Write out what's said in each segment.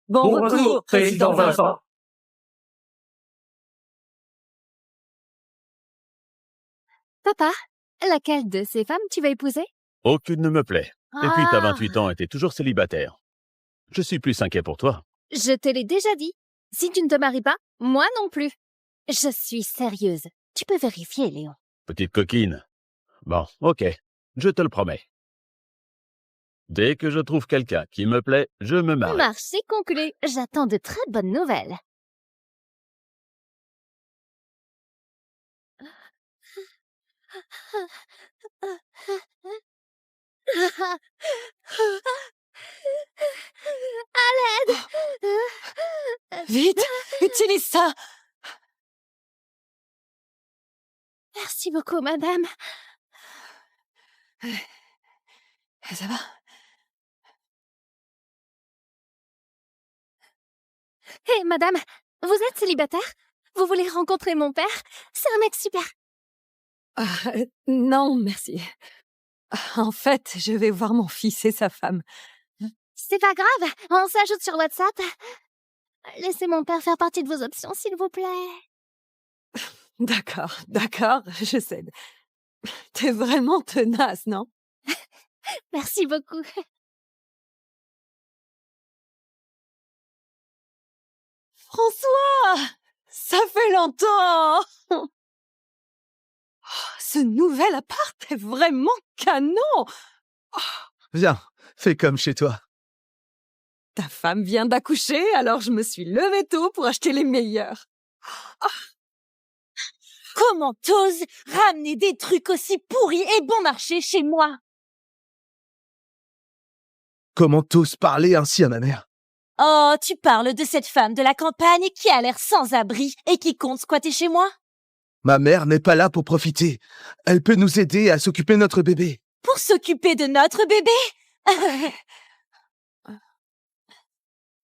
Bon retour, président Vincent. Papa, laquelle de ces femmes tu vas épouser? Aucune ne me plaît. Et puis t'as Ah, 28 ans et t'es toujours célibataire. Je suis plus inquiet pour toi. je te l'ai déjà dit. Si tu ne te maries pas, moi non plus. Je suis sérieuse. Tu peux vérifier, Léon. Petite coquine. Bon, ok. Je te le promets. Dès que je trouve quelqu'un qui me plaît, je me marie. Marché conclu. J'attends de très bonnes nouvelles. À l'aide! Vite, utilise ça. Merci beaucoup, madame. Ça va? Hé, madame, vous êtes célibataire? Vous voulez rencontrer mon père? C'est un mec super. Non, merci. En fait, je vais voir mon fils et sa femme. C'est pas grave, on s'ajoute sur WhatsApp. Laissez mon père faire partie de vos options, s'il vous plaît. D'accord, je cède. T'es vraiment tenace, non? Merci beaucoup. François! Ça fait longtemps! Oh, ce nouvel appart est vraiment canon! Viens, fais comme chez toi. Ta femme vient d'accoucher, alors je me suis levée tôt pour acheter les meilleurs. Comment t'oses ramener des trucs aussi pourris et bon marché chez moi? Comment t'oses parler ainsi à ma mère? Oh, tu parles de cette femme de la campagne qui a l'air sans abri et qui compte squatter chez moi? Ma mère n'est pas là pour profiter. Elle peut nous aider à s'occuper de notre bébé. Pour s'occuper de notre bébé?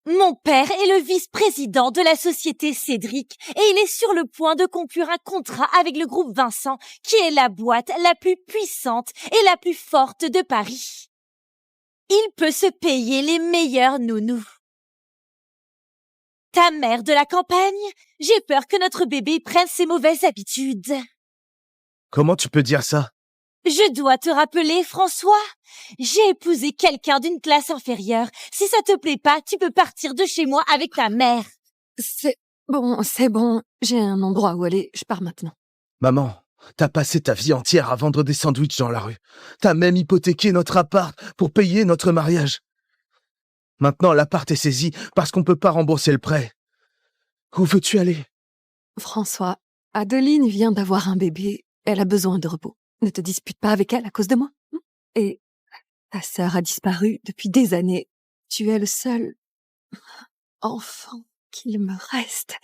Mon père est le vice-président de la société Cédric et il est sur le point de conclure un contrat avec le groupe Vincent, qui est la boîte la plus puissante et la plus forte de Paris. Il peut se payer les meilleurs nounous. Ta mère de la campagne, j'ai peur que notre bébé prenne ses mauvaises habitudes. Comment tu peux dire ça? Je dois te rappeler, François, j'ai épousé quelqu'un d'une classe inférieure. Si ça te plaît pas, tu peux partir de chez moi avec ta mère. C'est bon. J'ai un endroit où aller. Je pars maintenant. Maman, t'as passé ta vie entière à vendre des sandwichs dans la rue. T'as même hypothéqué notre appart pour payer notre mariage. Maintenant, l'appart est saisi parce qu'on peut pas rembourser le prêt. Où veux-tu aller? François, Adeline vient d'avoir un bébé. Elle a besoin de repos. Ne te dispute pas avec elle à cause de moi. Et ta sœur a disparu depuis des années. Tu es le seul enfant qu'il me reste.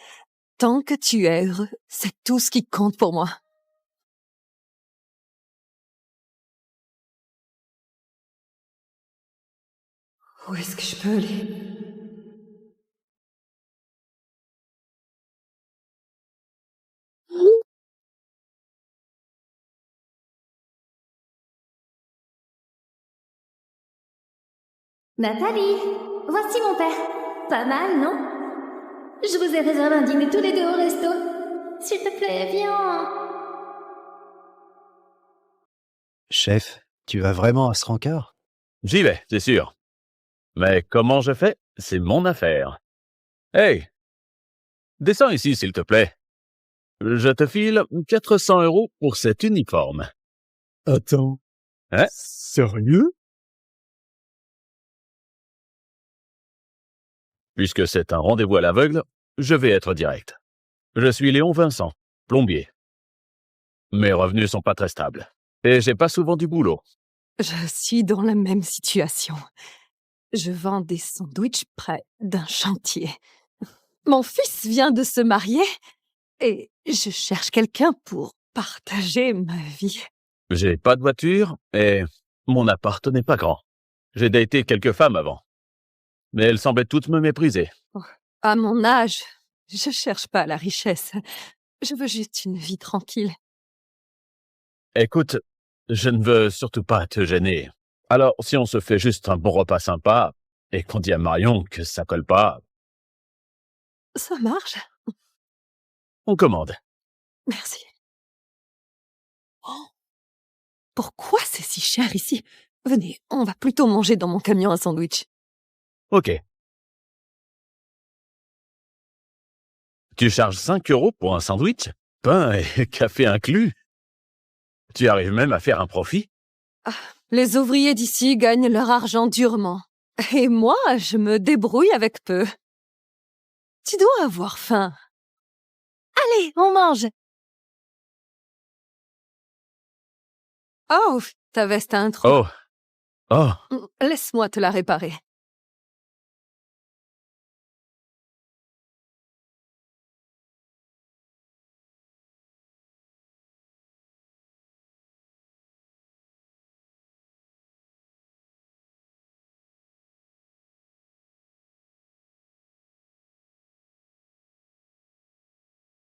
Tant que tu es heureux, c'est tout ce qui compte pour moi. Où est-ce que je peux aller? Nathalie, voici mon père. Pas mal, non? Je vous ai réservé un dîner tous les deux au resto. S'il te plaît, viens. Chef, tu vas vraiment à ce rencard? J'y vais, c'est sûr. Mais comment je fais? C'est mon affaire. Hey! Descends ici, s'il te plaît. Je te file 400 € pour cet uniforme. Attends. Hein? Sérieux? Puisque c'est un rendez-vous à l'aveugle, je vais être direct. Je suis Léon Vincent, plombier. Mes revenus sont pas très stables. Et j'ai pas souvent du boulot. Je suis dans la même situation. Je vends des sandwichs près d'un chantier. Mon fils vient de se marier et je cherche quelqu'un pour partager ma vie. J'ai pas de voiture et mon appart n'est pas grand. J'ai daté quelques femmes avant. Mais elles semblaient toutes me mépriser. À mon âge, je cherche pas la richesse. Je veux juste une vie tranquille. Écoute, je ne veux surtout pas te gêner. Alors, si on se fait juste un bon repas sympa et qu'on dit à Marion que ça colle pas, Ça marche. On commande. Merci. Oh, pourquoi c'est si cher ici? Venez, on va plutôt manger dans mon camion un sandwich. Ok. Tu charges 5 € pour un sandwich? Pain et café inclus? Tu arrives même à faire un profit? Les ouvriers d'ici gagnent leur argent durement. Et moi, je me débrouille avec peu. Tu dois avoir faim. Allez, on mange. Oh, ta veste a un trou. Oh. Oh. Laisse-moi te la réparer.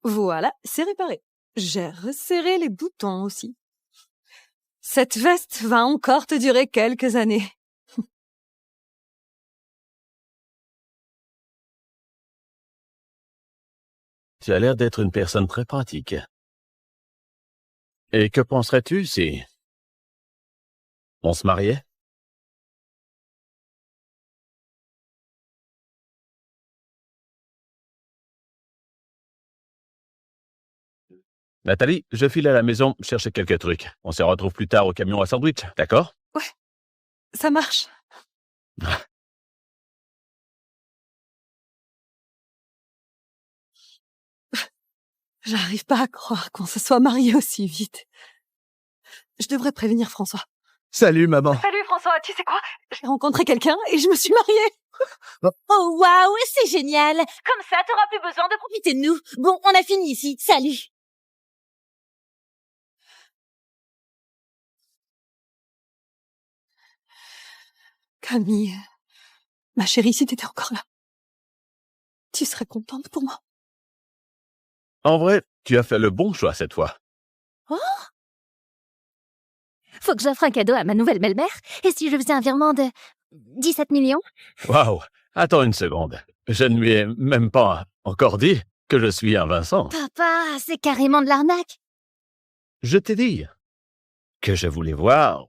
Voilà, c'est réparé. J'ai resserré les boutons aussi. Cette veste va encore te durer quelques années. Tu as l'air d'être une personne très pratique. Et que penserais-tu si on se mariait? Nathalie, je file à la maison chercher quelques trucs. On se retrouve plus tard au camion à sandwich, d'accord? Ça marche. J'arrive pas à croire qu'on se soit mariés aussi vite. Je devrais prévenir François. Salut, maman. Salut François, tu sais quoi? J'ai rencontré quelqu'un et je me suis mariée. Oh waouh, c'est génial. Comme ça, t'auras plus besoin de profiter de nous. Bon, on a fini ici. Salut. Camille, ma chérie, si t'étais encore là, tu serais contente pour moi. En vrai, tu as fait le bon choix cette fois. Faut que j'offre un cadeau à ma nouvelle belle-mère. Et si je faisais un virement de 17 millions? Waouh! Attends une seconde. Je ne lui ai même pas encore dit que je suis un Vincent. Papa, c'est carrément de l'arnaque. Je t'ai dit que je voulais voir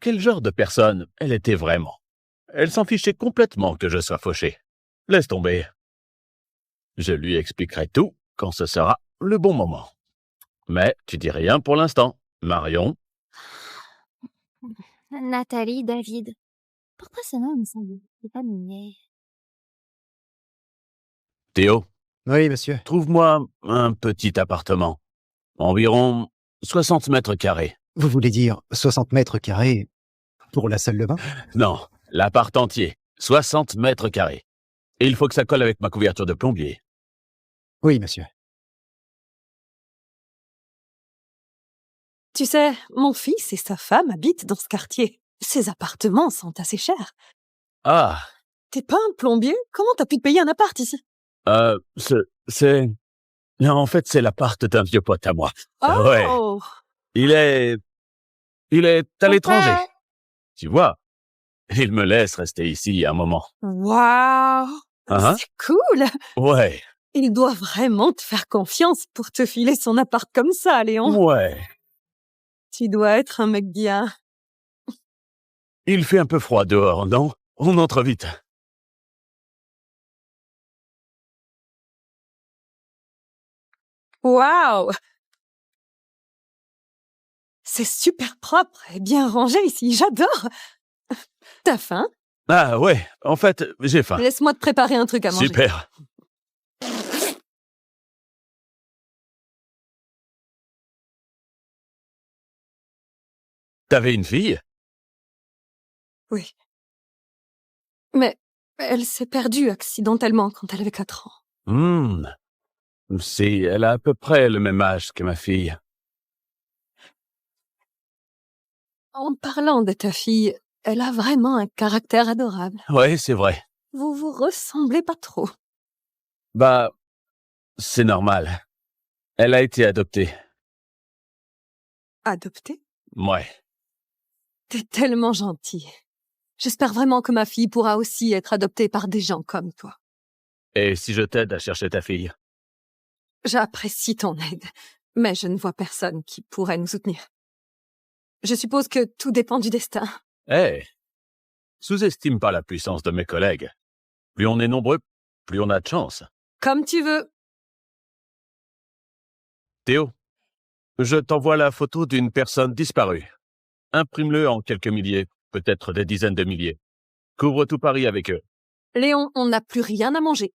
quel genre de personne elle était vraiment. Elle s'en fichait complètement que je sois fauché. Laisse tomber. Je lui expliquerai tout quand ce sera le bon moment. Mais tu dis rien pour l'instant. Marion, Nathalie, David. Pourquoi ce nom me semble familier? Théo, Oui, monsieur. trouve-moi un petit appartement. Environ 60 mètres carrés. Vous voulez dire 60 mètres carrés pour la salle de bain? Non, l'appart entier. 60 mètres carrés. Et il faut que ça colle avec ma couverture de plombier. Oui, monsieur. Tu sais, mon fils et sa femme habitent dans ce quartier. Ces appartements sont assez chers. Ah, T'es pas un plombier? Comment t'as pu te payer un appart ici? c'est... Non, en fait, c'est l'appart d'un vieux pote à moi. Ouais. Oh! Il est à l'étranger. Tu vois, il me laisse rester ici un moment. Waouh! Hein? C'est cool! Ouais, Il doit vraiment te faire confiance pour te filer son appart comme ça, Léon. ouais. Tu dois être un mec bien. Il fait un peu froid dehors, non? On entre vite. Waouh! C'est super propre et bien rangé ici, j'adore! T'as faim? Ah ouais, en fait, j'ai faim. Laisse-moi te préparer un truc à manger. Super. T'avais une fille? Oui. Mais elle s'est perdue accidentellement quand elle avait 4 ans. Si, elle a à peu près le même âge que ma fille. En parlant de ta fille, elle a vraiment un caractère adorable. Ouais, c'est vrai. Vous vous ressemblez pas trop. Bah, c'est normal. Elle a été adoptée. Adoptée? Ouais. T'es tellement gentil. J'espère vraiment que ma fille pourra aussi être adoptée par des gens comme toi. Et si je t'aide à chercher ta fille? J'apprécie ton aide, mais je ne vois personne qui pourrait nous soutenir. Je suppose que tout dépend du destin. Hé, sous-estime pas la puissance de mes collègues. Plus on est nombreux, plus on a de chance. Comme tu veux. Théo, je t'envoie la photo d'une personne disparue. Imprime-le en quelques milliers, peut-être des dizaines de milliers. Couvre tout Paris avec eux. Léon, on n'a plus rien à manger.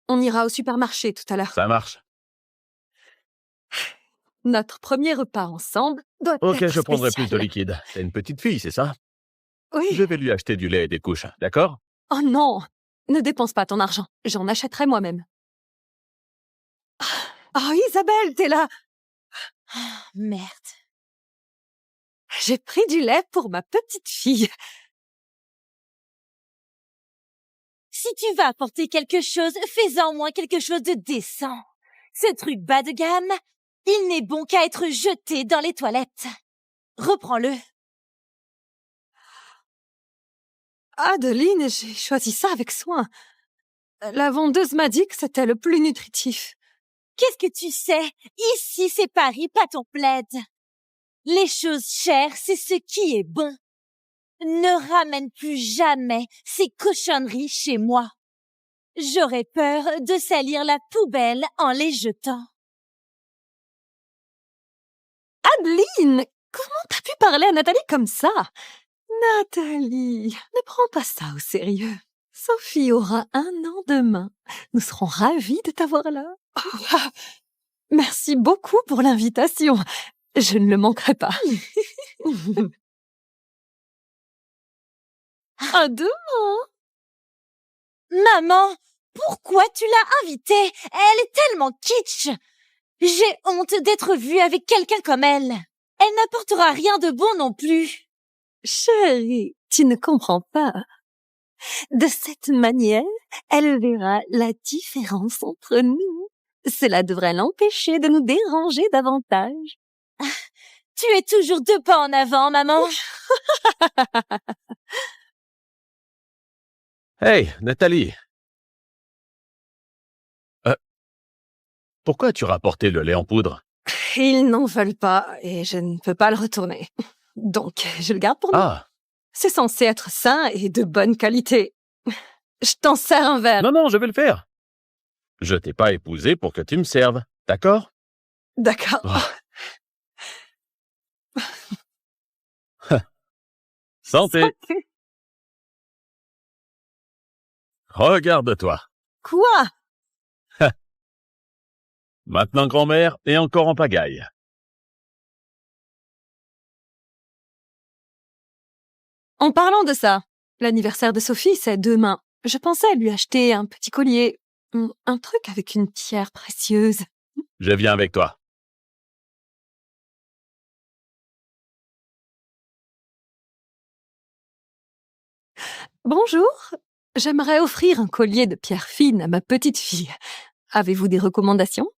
On ira au supermarché tout à l'heure. Ça marche. Notre premier repas ensemble doit Ok, être je prendrai plus de spécial. liquide. T'es une petite fille, c'est ça? Oui. Je vais lui acheter du lait et des couches, d'accord? Oh non, ne dépense pas ton argent. J'en achèterai moi-même. Oh, Isabelle, t'es là. Ah, merde. J'ai pris du lait pour ma petite fille. Si tu vas apporter quelque chose, fais-en au moins quelque chose de décent. Ce truc bas de gamme, il n'est bon qu'à être jeté dans les toilettes. Reprends-le. Adeline, j'ai choisi ça avec soin. La vendeuse m'a dit que c'était le plus nutritif. Qu'est-ce que tu sais? Ici, c'est Paris, pas ton plaid. Les choses chères, c'est ce qui est bon. Ne ramène plus jamais ces cochonneries chez moi. J'aurais peur de salir la poubelle en les jetant. Adeline, comment t'as pu parler à Nathalie comme ça? Nathalie, ne prends pas ça au sérieux. Sophie aura 1 an demain. Nous serons ravis de t'avoir là. Oh, merci beaucoup pour l'invitation. Je ne le manquerai pas. À demain. Maman, pourquoi tu l'as invitée? Elle est tellement kitsch. J'ai honte d'être vue avec quelqu'un comme elle. Elle n'apportera rien de bon non plus. Chérie, tu ne comprends pas. De cette manière, elle verra la différence entre nous. Cela devrait l'empêcher de nous déranger davantage. Tu es toujours 2 pas en avant, maman. Hey, Nathalie. Pourquoi as-tu rapporté le lait en poudre? Ils n'en veulent pas et je ne peux pas le retourner. Donc, je le garde pour nous. Ah, C'est censé être sain et de bonne qualité. Je t'en sers un verre. non, je vais le faire. Je t'ai pas épousé pour que tu me serves, d'accord? D'accord. Oh. Santé. Regarde-toi. Quoi? Maintenant grand-mère et encore en pagaille. En parlant de ça, l'anniversaire de Sophie, c'est demain. Je pensais lui acheter un petit collier. Un truc avec une pierre précieuse. Je viens avec toi. Bonjour. J'aimerais offrir un collier de pierre fine à ma petite fille. Avez-vous des recommandations?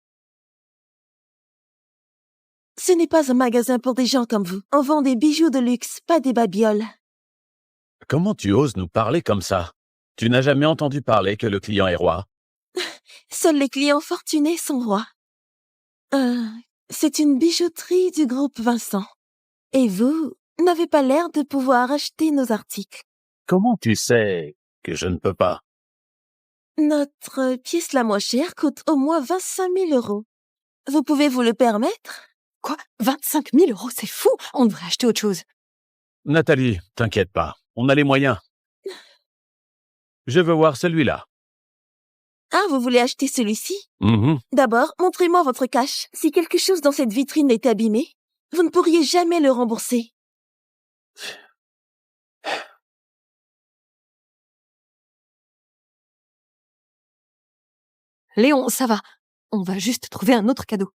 Ce n'est pas un magasin pour des gens comme vous. On vend des bijoux de luxe, pas des babioles. Comment tu oses nous parler comme ça? Tu n'as jamais entendu parler que le client est roi? Seuls les clients fortunés sont rois. C'est une bijouterie du groupe Vincent. Et vous n'avez pas l'air de pouvoir acheter nos articles. Comment tu sais que je ne peux pas? Notre pièce la moins chère coûte au moins 25 000 €. Vous pouvez vous le permettre? Quoi? 25 000 €, c'est fou! On devrait acheter autre chose. Nathalie, t'inquiète pas, on a les moyens. Je veux voir celui-là. Ah, vous voulez acheter celui-ci? Mhm. D'abord, montrez-moi votre cash. Si quelque chose dans cette vitrine est abîmé, vous ne pourriez jamais le rembourser. Léon, ça va. On va juste trouver un autre cadeau.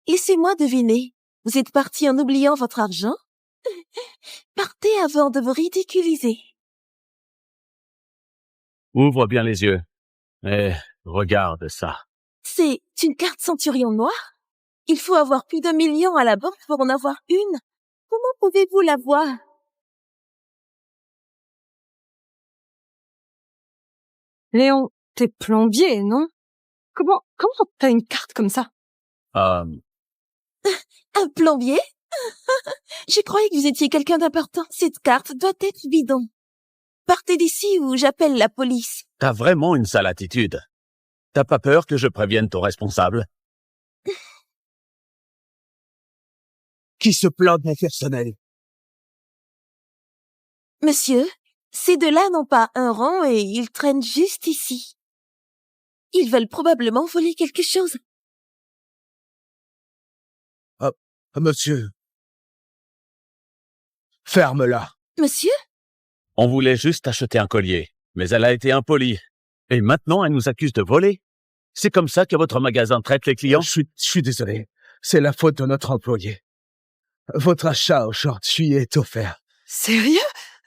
Laissez-moi deviner. Vous êtes parti en oubliant votre argent? Partez avant de vous ridiculiser. Ouvre bien les yeux. Et regarde ça. C'est une carte Centurion noire? Il faut avoir plus d'1 million à la banque pour en avoir une. Comment pouvez-vous l'avoir? Léon, T'es plombier, non? Comment t'as une carte comme ça? Euh, Un plombier? Je croyais que vous étiez quelqu'un d'important. Cette carte doit être bidon. Partez d'ici ou j'appelle la police. T'as vraiment une sale attitude. T'as pas peur que je prévienne ton responsable? Qui se plaint de mon personnel? Monsieur, ces deux-là n'ont pas un rond et ils traînent juste ici. Ils veulent probablement voler quelque chose. Monsieur. Ferme-la. Monsieur? On voulait juste acheter un collier, mais elle a été impolie. Et maintenant, elle nous accuse de voler. C'est comme ça que votre magasin traite les clients? Je suis désolé. C'est la faute de notre employé. Votre achat aujourd'hui est offert. Sérieux?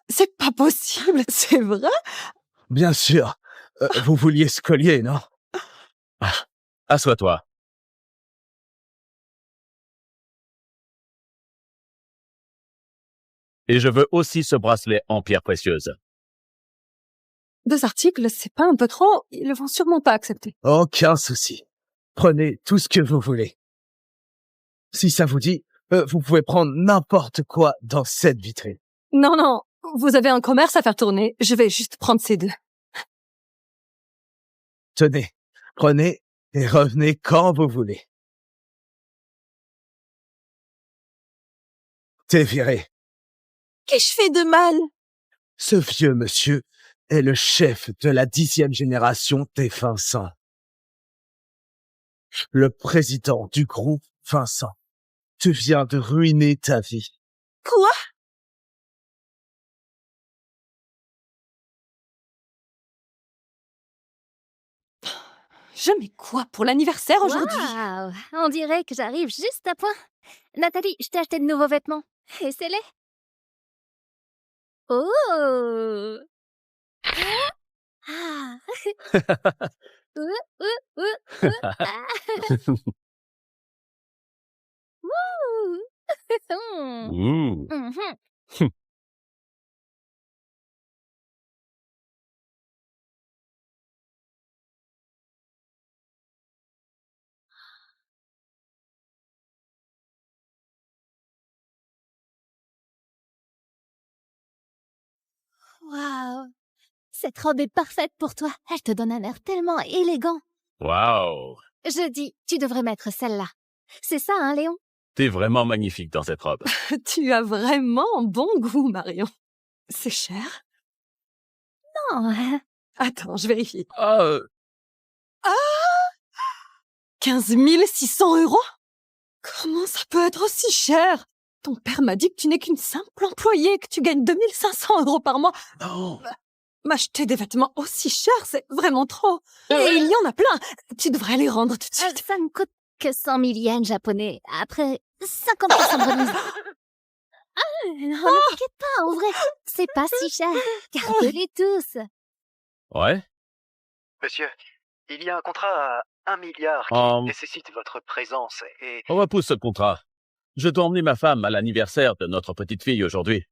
C'est pas possible, c'est vrai? Bien sûr. Vous vouliez ce collier, non? Assois-toi. Et je veux aussi ce bracelet en pierre précieuse. 2 articles, c'est pas un peu trop? Ils le vont sûrement pas accepter. Aucun souci. Prenez tout ce que vous voulez. Si ça vous dit, vous pouvez prendre n'importe quoi dans cette vitrine. Non, vous avez un commerce à faire tourner. Je vais juste prendre ces 2. Tenez, prenez et revenez quand vous voulez. T'es viré. Qu'ai-je fait de mal? Ce vieux monsieur est le chef de la 10e génération des Vincent. Le président du groupe Vincent. Tu viens de ruiner ta vie. Quoi? Je mets quoi pour l'anniversaire aujourd'hui? Waouh! On dirait que j'arrive juste à point. Nathalie, je t'ai acheté de nouveaux vêtements. Essaie-les. Oh! Ah! Ah! Wouh! Ouh. Mhm. Waouh! Cette robe est parfaite pour toi. Elle te donne un air tellement élégant. Wow. Je dis, tu devrais mettre celle-là. C'est ça, hein, Léon? T'es vraiment magnifique dans cette robe. Tu as vraiment bon goût, Marion. C'est cher? Non. Attends, je vérifie. Ah, 15 600 €? Comment ça peut être aussi cher? Ton père m'a dit que tu n'es qu'une simple employée, que tu gagnes 2 500 € par mois. non. M'acheter des vêtements aussi chers, c'est vraiment trop. Et il y en a plein. Tu devrais les rendre tout de suite. Ça ne coûte que 100 000 yens japonais. Après, 50% de remise. Ne t'inquiète pas, en vrai. C'est pas si cher. Gardez-les tous. Ouais? Monsieur, il y a un contrat à 1 milliard qui nécessite votre présence et... On repousse ce contrat. Je dois emmener ma femme à l'anniversaire de notre petite fille aujourd'hui.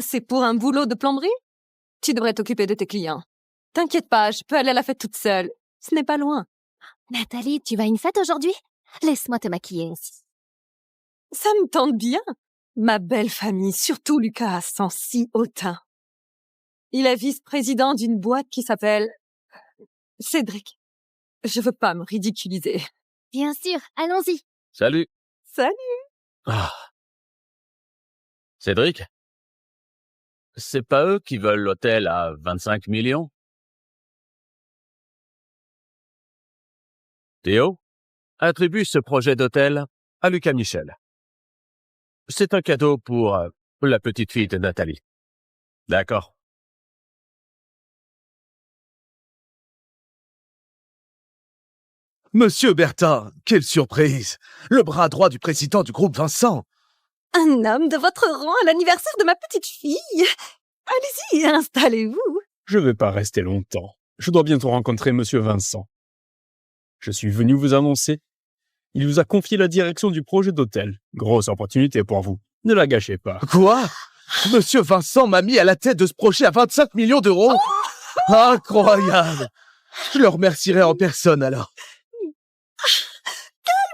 C'est pour un boulot de plomberie? Tu devrais t'occuper de tes clients. T'inquiète pas, je peux aller à la fête toute seule. Ce n'est pas loin. Nathalie, tu vas à une fête aujourd'hui? Laisse-moi te maquiller. Ça me tente bien. Ma belle famille, surtout Lucas, sent si hautain. Il est vice-président d'une boîte qui s'appelle Cédric. Je veux pas me ridiculiser. Bien sûr, allons-y. Salut. Salut. Ah. Cédric? C'est pas eux qui veulent l'hôtel à 25 millions? Théo, attribue ce projet d'hôtel à Lucas Michel. C'est un cadeau pour la petite fille de Nathalie. D'accord. Monsieur Bertin, quelle surprise! Le bras droit du président du groupe Vincent. Un homme de votre rang à l'anniversaire de ma petite fille. Allez-y, installez-vous. Je vais pas rester longtemps. Je dois bientôt rencontrer Monsieur Vincent. Je suis venu vous annoncer. Il vous a confié la direction du projet d'hôtel. Grosse opportunité pour vous. Ne la gâchez pas. Quoi? Monsieur Vincent m'a mis à la tête de ce projet à 25 millions d'euros? Incroyable! Je le remercierai en personne alors.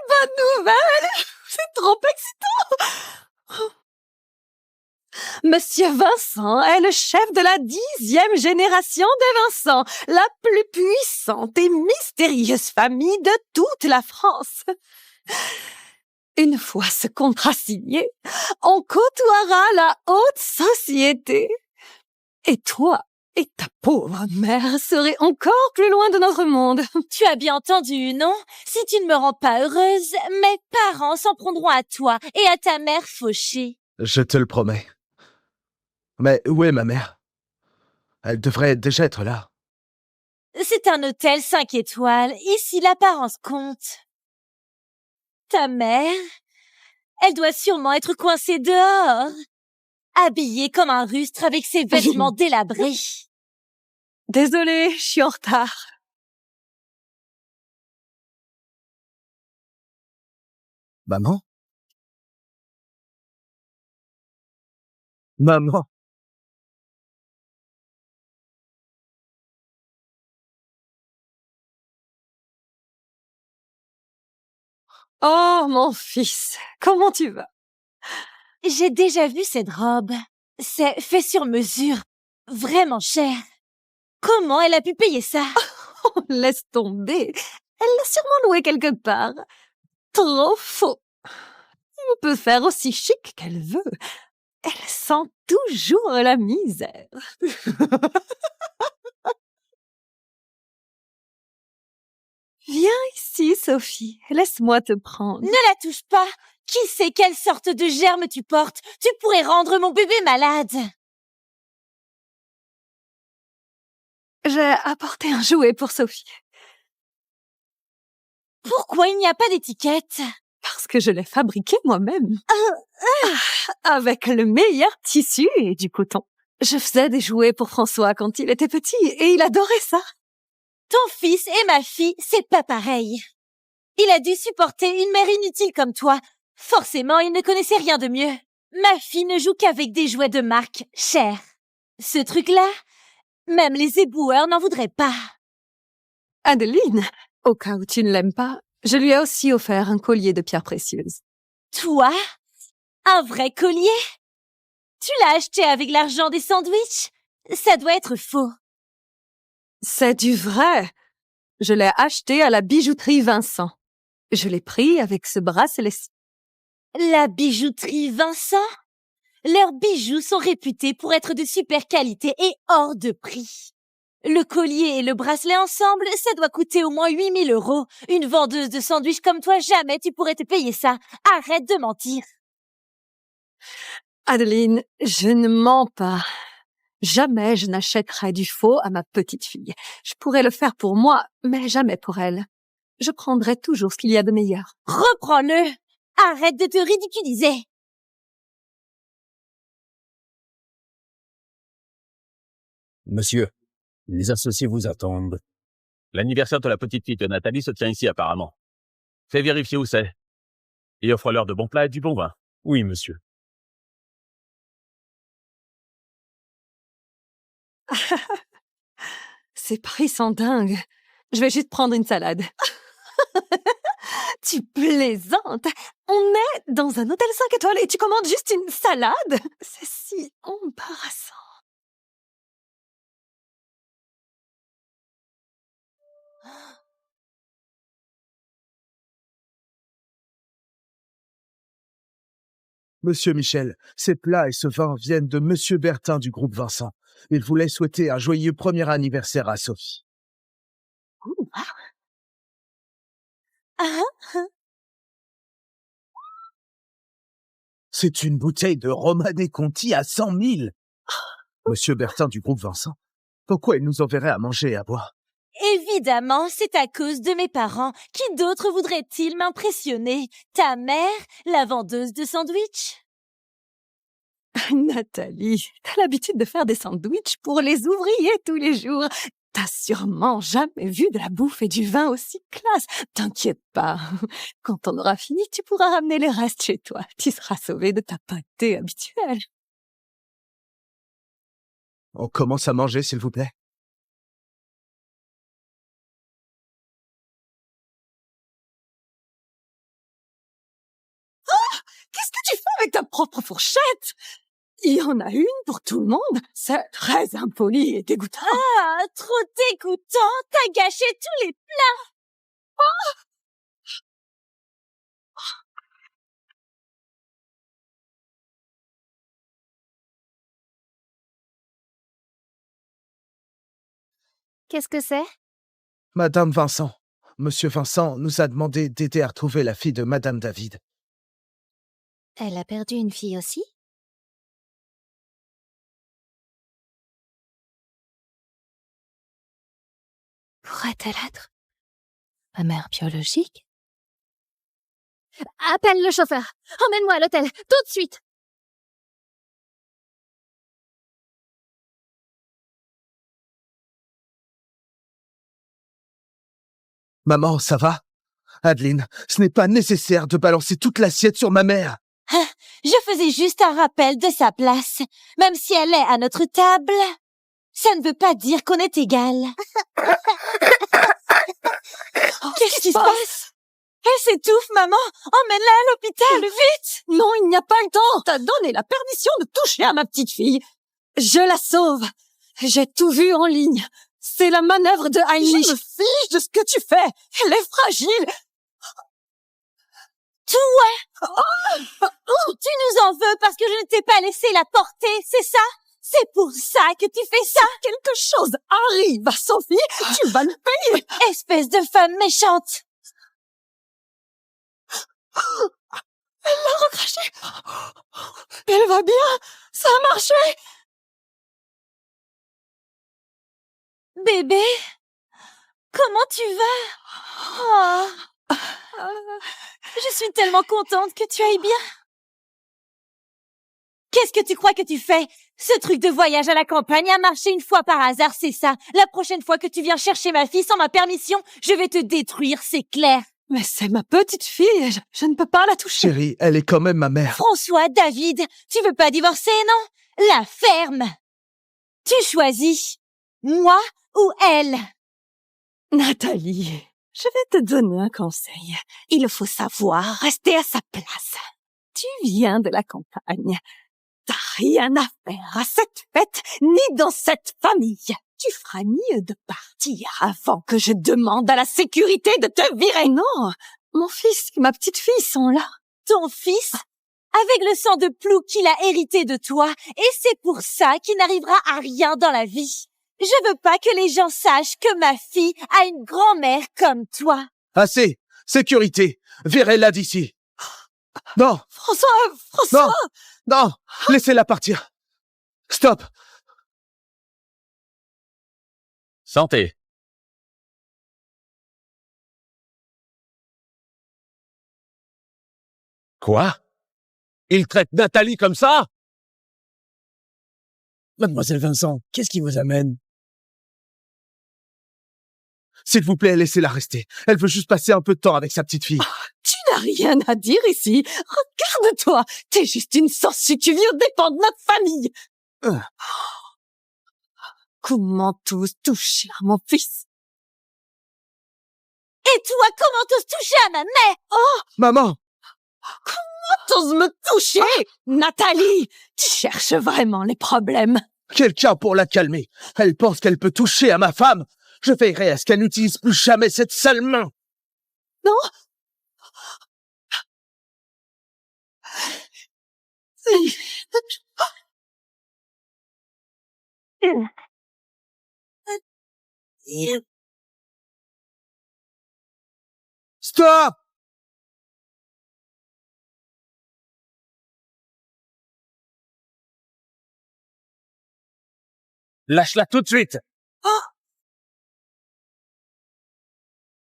Bonne nouvelle! C'est trop excitant! Monsieur Vincent est le chef de la 10e génération des Vincent, la plus puissante et mystérieuse famille de toute la France. Une fois ce contrat signé, on côtoiera la haute société. Et toi et ta pauvre mère serez encore plus loin de notre monde. Tu as bien entendu, non? Si tu ne me rends pas heureuse, mes parents s'en prendront à toi et à ta mère fauchée. Je te le promets. Mais où est ma mère? Elle devrait déjà être là. C'est un hôtel 5 étoiles. Ici, l'apparence compte. Ta mère, elle doit sûrement être coincée dehors, habillée comme un rustre avec ses vêtements délabrés. Désolée, je suis en retard. Maman? Maman? Oh, mon fils, comment tu vas? J'ai déjà vu cette robe. C'est fait sur mesure. Vraiment cher. Comment elle a pu payer ça? Oh, laisse tomber. Elle l'a sûrement loué quelque part. Trop faux. Elle peut faire aussi chic qu'elle veut. Elle sent toujours la misère. Viens ici, Sophie. Laisse-moi te prendre. Ne la touche pas. Qui sait quelle sorte de germe tu portes? Tu pourrais rendre mon bébé malade. J'ai apporté un jouet pour Sophie. Pourquoi il n'y a pas d'étiquette? Parce que je l'ai fabriqué moi-même. Avec le meilleur tissu et du coton. Je faisais des jouets pour François quand il était petit et il adorait ça. Ton fils et ma fille, c'est pas pareil. Il a dû supporter une mère inutile comme toi. Forcément, il ne connaissait rien de mieux. Ma fille ne joue qu'avec des jouets de marque chers. Ce truc-là, même les éboueurs n'en voudraient pas. Adeline, au cas où tu ne l'aimes pas, je lui ai aussi offert un collier de pierres précieuses. Toi? Un vrai collier? Tu l'as acheté avec l'argent des sandwichs? Ça doit être faux. C'est du vrai. Je l'ai acheté à la bijouterie Vincent. Je l'ai pris avec ce bracelet-ci. La bijouterie Vincent? Leurs bijoux sont réputés pour être de super qualité et hors de prix. Le collier et le bracelet ensemble, ça doit coûter au moins 8 000 €. Une vendeuse de sandwich comme toi, jamais tu pourrais te payer ça. Arrête de mentir. Adeline, je ne mens pas. Jamais je n'achèterai du faux à ma petite fille. Je pourrais le faire pour moi, mais jamais pour elle. Je prendrai toujours ce qu'il y a de meilleur. Reprends-le. Arrête de te ridiculiser. Monsieur, les associés vous attendent. L'anniversaire de la petite fille de Nathalie se tient ici apparemment. Fais vérifier où c'est. Et offre-leur de bons plats et du bon vin. Oui, monsieur. Ces prix sont dingues. Je vais juste prendre une salade. Tu plaisantes. On est dans un hôtel 5 étoiles et tu commandes juste une salade? C'est si embarrassant. Monsieur Michel, ces plats et ce vin viennent de Monsieur Bertin du groupe Vincent. Il voulait souhaiter un joyeux premier anniversaire à Sophie. C'est une bouteille de Romanée Conti à 100 000. Monsieur Bertin du groupe Vincent, pourquoi il nous enverrait à manger et à boire? Évidemment, c'est à cause de mes parents. Qui d'autre voudrait-il m'impressionner? Ta mère, la vendeuse de sandwichs? Nathalie, t'as l'habitude de faire des sandwichs pour les ouvriers tous les jours. T'as sûrement jamais vu de la bouffe et du vin aussi classe. T'inquiète pas. Quand on aura fini, tu pourras ramener les restes chez toi. Tu seras sauvé de ta pâtée habituelle. On commence à manger, s'il vous plaît. avec ta propre fourchette. Il y en a une pour tout le monde. C'est très impoli et dégoûtant. Ah, trop dégoûtant. T'as gâché tous les plats. Qu'est-ce que c'est? Madame Vincent. Monsieur Vincent nous a demandé d'aider à retrouver la fille de Madame David. Elle a perdu une fille aussi? Pourrait-elle être ma mère biologique? Appelle le chauffeur. Emmène-moi à l'hôtel, tout de suite. Maman, ça va? Adeline, ce n'est pas nécessaire de balancer toute l'assiette sur ma mère. Je faisais juste un rappel de sa place. Même si elle est à notre table, ça ne veut pas dire qu'on est égal. Qu'est-ce qui se passe? Elle s'étouffe, maman. Emmène-la à l'hôpital, vite. Non, il n'y a pas le temps. T'as donné la permission de toucher à ma petite fille. Je la sauve. J'ai tout vu en ligne. C'est la manœuvre de Heinrich. Je me fiche de ce que tu fais. Elle est fragile. Toi, tu nous en veux parce que je ne t'ai pas laissé la porter, c'est ça? C'est pour ça que tu fais ça? Quelque chose arrive à Sophie. Tu vas le payer. Espèce de femme méchante. Elle l'a recraché. Elle va bien. Ça a marché. Bébé, comment tu vas? Oh. Je suis tellement contente que tu ailles bien. Qu'est-ce que tu crois que tu fais? Ce truc de voyage à la campagne a marché une fois par hasard, c'est ça. La prochaine fois que tu viens chercher ma fille sans ma permission, je vais te détruire, c'est clair. Mais c'est ma petite fille. Je ne peux pas la toucher. Chérie, elle est quand même ma mère. François, David, tu veux pas divorcer, non? La ferme. Tu choisis. Moi ou elle? Nathalie, je vais te donner un conseil. Il faut savoir rester à sa place. Tu viens de la campagne. T'as rien à faire à cette fête, ni dans cette famille. Tu feras mieux de partir avant que je demande à la sécurité de te virer. Non, mon fils et ma petite fille sont là. Ton fils? Avec le sang de plou qu'il a hérité de toi, et c'est pour ça qu'il n'arrivera à rien dans la vie. Je veux pas que les gens sachent que ma fille a une grand-mère comme toi. Assez! Sécurité! Virez-la d'ici! Non! François! Non! Laissez-la partir! Stop! Santé. Quoi? Il traite Nathalie comme ça? Mademoiselle Vincent, qu'est-ce qui vous amène? S'il vous plaît, laissez-la rester. Elle veut juste passer un peu de temps avec sa petite fille. Tu n'as rien à dire ici. Regarde-toi. T'es juste une sangsue. Tu vis aux dépens de notre famille. Comment tous toucher à mon fils? Et toi, comment t'oses toucher à ma mère? Oh! Maman! Comment t'oses me toucher? Nathalie, tu cherches vraiment les problèmes. Quelqu'un pour la calmer. Elle pense qu'elle peut toucher à ma femme. Je veillerai à ce qu'elle n'utilise plus jamais cette sale main. Non? Stop! Lâche-la tout de suite.